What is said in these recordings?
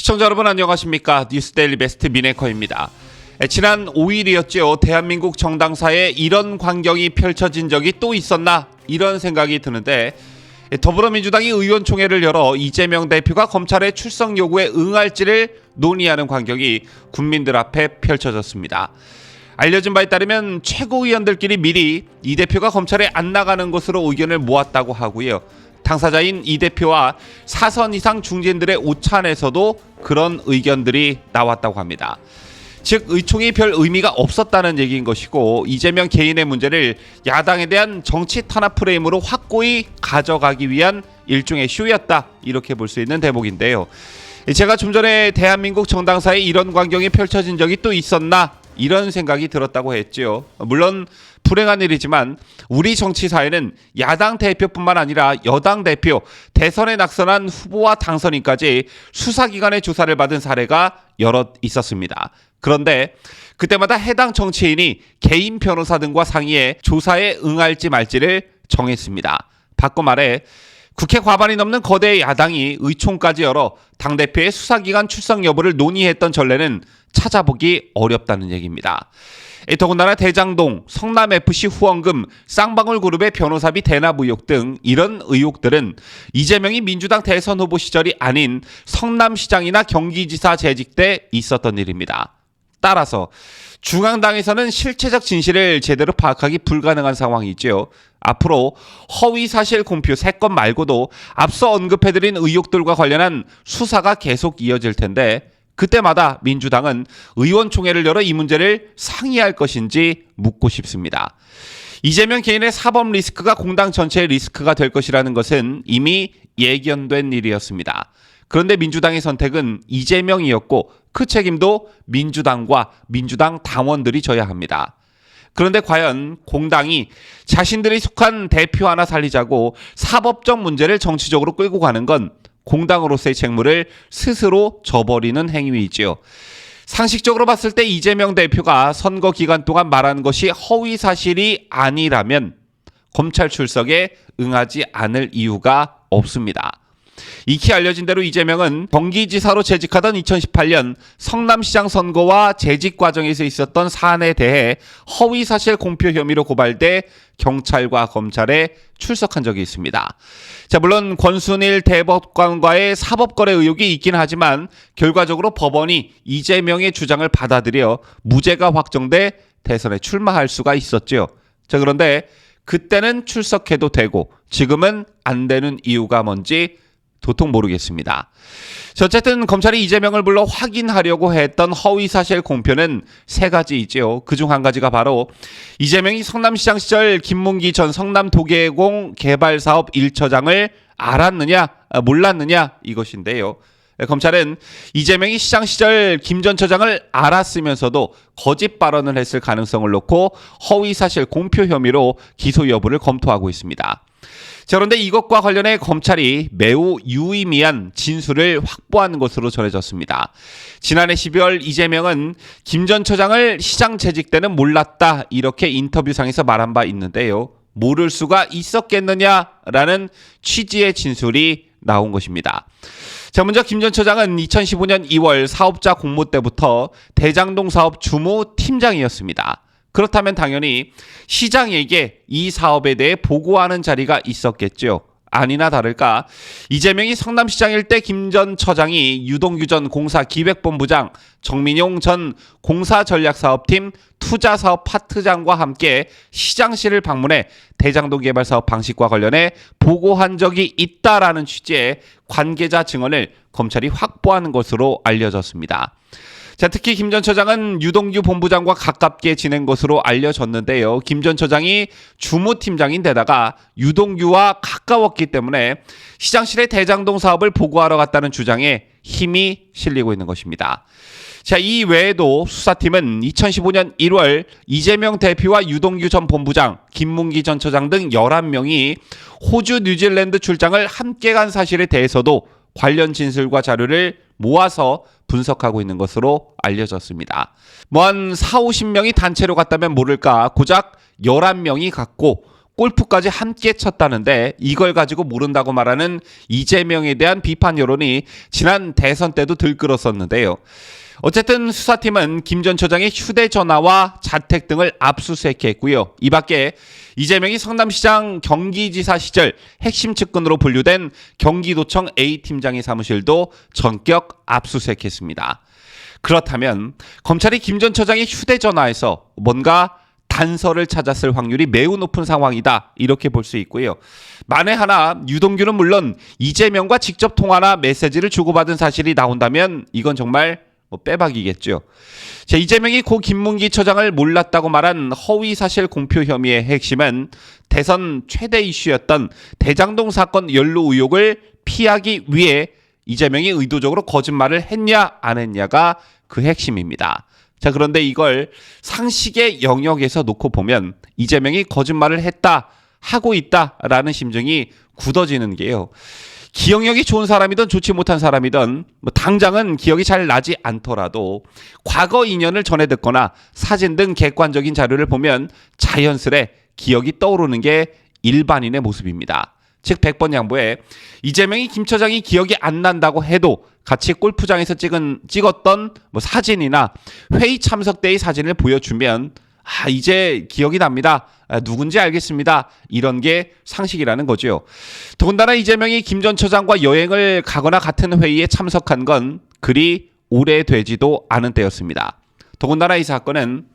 시청자 여러분 안녕하십니까? 뉴스데일리 베스트 미네커입니다. 지난 5일이었죠. 대한민국 정당사에 이런 광경이 펼쳐진 적이 또 있었나? 이런 생각이 드는데 더불어민주당이 의원총회를 열어 이재명 대표가 검찰의 출석 요구에 응할지를 논의하는 광경이 국민들 앞에 펼쳐졌습니다. 알려진 바에 따르면 최고위원들끼리 미리 이 대표가 검찰에 안 나가는 것으로 의견을 모았다고 하고요. 당사자인 이 대표와 사선 이상 중진들의 오찬에서도 그런 의견들이 나왔다고 합니다. 즉 의총이 별 의미가 없었다는 얘기인 것이고 이재명 개인의 문제를 야당에 대한 정치 탄압 프레임으로 확고히 가져가기 위한 일종의 쇼였다, 이렇게 볼 수 있는 대목인데요. 제가 좀 전에 대한민국 정당사에 이런 광경이 펼쳐진 적이 또 있었나, 이런 생각이 들었다고 했죠. 물론 불행한 일이지만 우리 정치사에는 야당 대표뿐만 아니라 여당 대표, 대선에 낙선한 후보와 당선인까지 수사기관의 조사를 받은 사례가 여럿 있었습니다. 그런데 그때마다 해당 정치인이 개인 변호사 등과 상의해 조사에 응할지 말지를 정했습니다. 바꿔 말해 국회 과반이 넘는 거대 야당이 의총까지 열어 당대표의 수사기관 출석 여부를 논의했던 전례는 찾아보기 어렵다는 얘기입니다. 더군다나 대장동, 성남FC 후원금, 쌍방울그룹의 변호사비 대납 의혹 등 이런 의혹들은 이재명이 민주당 대선 후보 시절이 아닌 성남시장이나 경기지사 재직 때 있었던 일입니다. 따라서 중앙당에서는 실체적 진실을 제대로 파악하기 불가능한 상황이지요. 앞으로 허위사실 공표 3건 말고도 앞서 언급해드린 의혹들과 관련한 수사가 계속 이어질 텐데 그때마다 민주당은 의원총회를 열어 이 문제를 상의할 것인지 묻고 싶습니다. 이재명 개인의 사법 리스크가 공당 전체의 리스크가 될 것이라는 것은 이미 예견된 일이었습니다. 그런데 민주당의 선택은 이재명이었고 그 책임도 민주당과 민주당 당원들이 져야 합니다. 그런데 과연 공당이 자신들이 속한 대표 하나 살리자고 사법적 문제를 정치적으로 끌고 가는 건 공당으로서의 책무를 스스로 져버리는 행위이지요. 상식적으로 봤을 때 이재명 대표가 선거 기간 동안 말한 것이 허위 사실이 아니라면 검찰 출석에 응하지 않을 이유가 없습니다. 익히 알려진 대로 이재명은 경기지사로 재직하던 2018년 성남시장 선거와 재직 과정에서 있었던 사안에 대해 허위사실 공표 혐의로 고발돼 경찰과 검찰에 출석한 적이 있습니다. 자, 물론 권순일 대법관과의 사법거래 의혹이 있긴 하지만 결과적으로 법원이 이재명의 주장을 받아들여 무죄가 확정돼 대선에 출마할 수가 있었죠. 자, 그런데 그때는 출석해도 되고 지금은 안 되는 이유가 뭔지 도통 모르겠습니다. 어쨌든 검찰이 이재명을 불러 확인하려고 했던 허위사실 공표는 3가지이죠. 그중 한 가지가 바로 이재명이 성남시장 시절 김문기 전 성남도계공 개발사업 1처장을 알았느냐 몰랐느냐 이것인데요. 검찰은 이재명이 시장 시절 김 전 처장을 알았으면서도 거짓 발언을 했을 가능성을 놓고 허위사실 공표 혐의로 기소 여부를 검토하고 있습니다. 자, 그런데 이것과 관련해 검찰이 매우 유의미한 진술을 확보한 것으로 전해졌습니다. 지난해 12월 이재명은 김 전 처장을 시장 재직 때는 몰랐다, 이렇게 인터뷰상에서 말한 바 있는데요. 모를 수가 있었겠느냐라는 취지의 진술이 나온 것입니다. 자, 먼저 김 전 처장은 2015년 2월 사업자 공모 때부터 대장동 사업 주무 팀장이었습니다. 그렇다면 당연히 시장에게 이 사업에 대해 보고하는 자리가 있었겠죠. 아니나 다를까 이재명이 성남시장일 때 김 전 처장이 유동규 전 공사기획본부장, 정민용 전 공사전략사업팀 투자사업 파트장과 함께 시장실을 방문해 대장동 개발 사업 방식과 관련해 보고한 적이 있다라는 취지의 관계자 증언을 검찰이 확보하는 것으로 알려졌습니다. 자, 특히 김 전 처장은 유동규 본부장과 가깝게 지낸 것으로 알려졌는데요. 김 전 처장이 주무팀장인데다가 유동규와 가까웠기 때문에 시장실의 대장동 사업을 보고하러 갔다는 주장에 힘이 실리고 있는 것입니다. 자, 이 외에도 수사팀은 2015년 1월 이재명 대표와 유동규 전 본부장, 김문기 전 처장 등 11명이 호주, 뉴질랜드 출장을 함께 간 사실에 대해서도 관련 진술과 자료를 모아서 분석하고 있는 것으로 알려졌습니다. 한 40, 50명이 단체로 갔다면 모를까 고작 11명이 갔고 골프까지 함께 쳤다는데 이걸 가지고 모른다고 말하는 이재명에 대한 비판 여론이 지난 대선 때도 들끓었었는데요. 어쨌든 수사팀은 김 전 처장의 휴대전화와 자택 등을 압수수색했고요. 이 밖에 이재명이 성남시장 경기지사 시절 핵심 측근으로 분류된 경기도청 A팀장의 사무실도 전격 압수수색했습니다. 그렇다면 검찰이 김 전 처장의 휴대전화에서 뭔가 단서를 찾았을 확률이 매우 높은 상황이다, 이렇게 볼 수 있고요. 만에 하나 유동규는 물론 이재명과 직접 통화나 메시지를 주고받은 사실이 나온다면 이건 정말 빼박이겠죠. 자, 이재명이 고 김문기 처장을 몰랐다고 말한 허위 사실 공표 혐의의 핵심은 대선 최대 이슈였던 대장동 사건 연루 의혹을 피하기 위해 이재명이 의도적으로 거짓말을 했냐 안 했냐가 그 핵심입니다. 자, 그런데 이걸 상식의 영역에서 놓고 보면 이재명이 거짓말을 했다, 하고 있다라는 심증이 굳어지는 게요. 기억력이 좋은 사람이든 좋지 못한 사람이든 당장은 기억이 잘 나지 않더라도 과거 인연을 전해 듣거나 사진 등 객관적인 자료를 보면 자연스레 기억이 떠오르는 게 일반인의 모습입니다. 즉 100번 양보에 이재명이 김 처장이 기억이 안 난다고 해도 같이 골프장에서 찍었던 사진이나 회의 참석 때의 사진을 보여주면 이제 기억이 납니다. 누군지 알겠습니다. 이런 게 상식이라는 거죠. 더군다나 이재명이 김 전 처장과 여행을 가거나 같은 회의에 참석한 건 그리 오래되지도 않은 때였습니다. 더군다나 이 사건은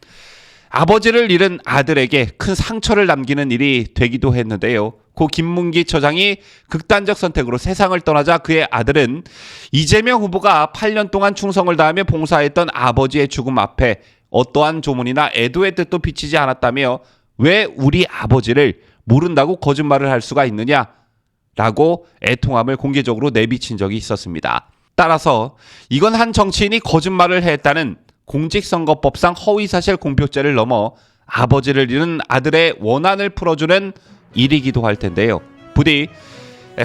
아버지를 잃은 아들에게 큰 상처를 남기는 일이 되기도 했는데요. 고 김문기 처장이 극단적 선택으로 세상을 떠나자 그의 아들은 이재명 후보가 8년 동안 충성을 다하며 봉사했던 아버지의 죽음 앞에 어떠한 조문이나 애도의 뜻도 비치지 않았다며 왜 우리 아버지를 모른다고 거짓말을 할 수가 있느냐라고 애통함을 공개적으로 내비친 적이 있었습니다. 따라서 이건 한 정치인이 거짓말을 했다는 공직선거법상 허위사실 공표죄를 넘어 아버지를 잃은 아들의 원한을 풀어주는 일이기도 할 텐데요. 부디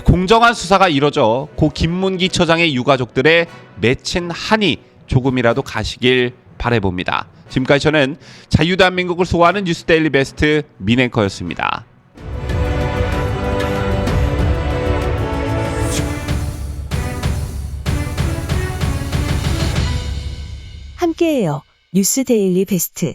공정한 수사가 이뤄져 고 김문기 처장의 유가족들의 맺힌 한이 조금이라도 가시길 바라봅니다. 지금까지 저는 자유대한민국을 소화하는 뉴스데일리 베스트 민앵커였습니다. 함께해요. 뉴스데일리 베스트.